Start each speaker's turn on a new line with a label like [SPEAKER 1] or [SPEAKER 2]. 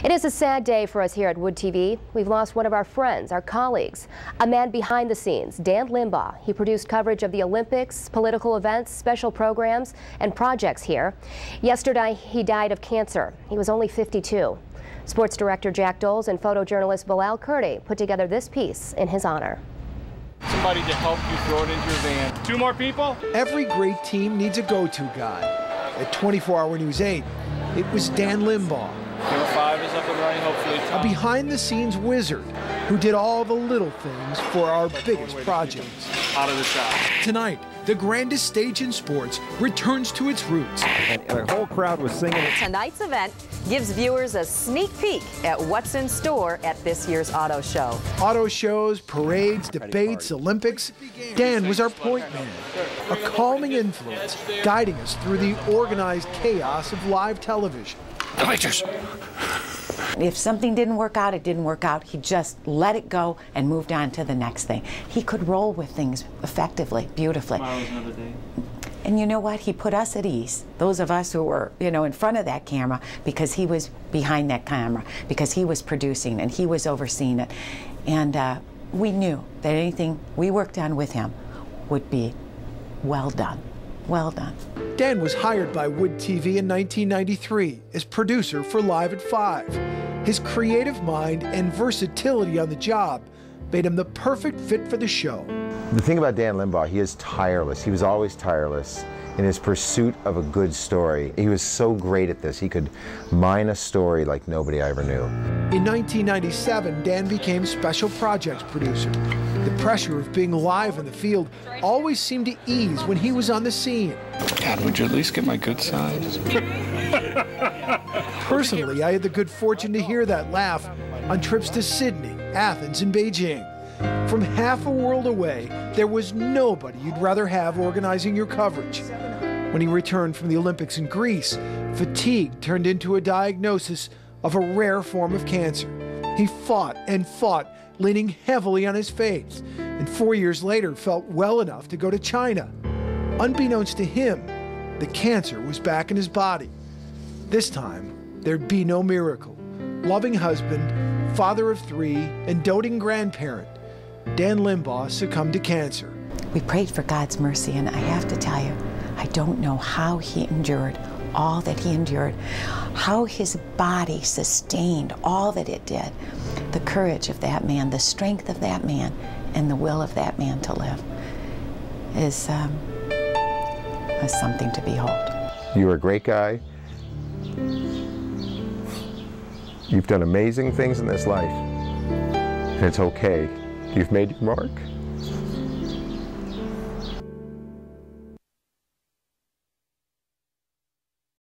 [SPEAKER 1] It is a sad day for us here at WOOD TV. We've lost one of our friends, our colleagues, a man behind the scenes, Dan Limbaugh. He produced coverage of the Olympics, political events, special programs, and projects here. Yesterday, he died of cancer. He was only 52. Sports director Jack Doles and photojournalist Bilal Kurdi put together this piece in his honor.
[SPEAKER 2] Somebody to help you throw it into your van. 2 more people?
[SPEAKER 3] Every great team needs a go-to guy. At 24-Hour News 8, it was Dan Limbaugh.
[SPEAKER 2] Number 5 is up and running, hopefully.
[SPEAKER 3] A behind-the-scenes wizard who did all the little things for our biggest projects.
[SPEAKER 2] Out of the shot.
[SPEAKER 3] Tonight, the grandest stage in sports returns to its roots.
[SPEAKER 4] And the whole crowd was singing.
[SPEAKER 5] Tonight's event gives viewers a sneak peek at what's in store at this year's auto show.
[SPEAKER 3] Auto shows, parades, debates, Olympics. Dan was our point man, a calming influence guiding us through the organized chaos of live television.
[SPEAKER 2] The pictures.
[SPEAKER 6] If something didn't work out, it didn't work out. He just let it go and moved on to the next thing. He could roll with things effectively, beautifully.
[SPEAKER 2] Tomorrow's another day.
[SPEAKER 6] And you know what? He put us at ease, those of us who were, in front of that camera, because he was behind that camera, because he was producing and he was overseeing it. And we knew that anything we worked on with him would be well done. Well done.
[SPEAKER 3] Dan was hired by WOOD TV in 1993 as producer for Live at 5. His creative mind and versatility on the job made him the perfect fit for the show.
[SPEAKER 4] The thing about Dan Limbaugh, he is tireless. He was always tireless in his pursuit of a good story. He was so great at this. He could mine a story like nobody I ever knew.
[SPEAKER 3] In 1997, Dan became special projects producer. The pressure of being live in the field always seemed to ease when he was on the scene.
[SPEAKER 2] Dad, would you at least get my good side?
[SPEAKER 3] Personally, I had the good fortune to hear that laugh on trips to Sydney, Athens, and Beijing. From half a world away, there was nobody you'd rather have organizing your coverage. When he returned from the Olympics in Greece, fatigue turned into a diagnosis of a rare form of cancer. He fought and fought, leaning heavily on his faith, and 4 years later felt well enough to go to China. Unbeknownst to him, the cancer was back in his body. This time, there'd be no miracle. Loving husband, father of 3, and doting grandparent, Dan Limbaugh succumbed to cancer.
[SPEAKER 6] We prayed for God's mercy, and I have to tell you, I don't know how he endured all that he endured, how his body sustained all that it did. The courage of that man, the strength of that man, and the will of that man to live is something to behold.
[SPEAKER 4] You're a great guy. You've done amazing things in this life, and it's okay. You've made your mark.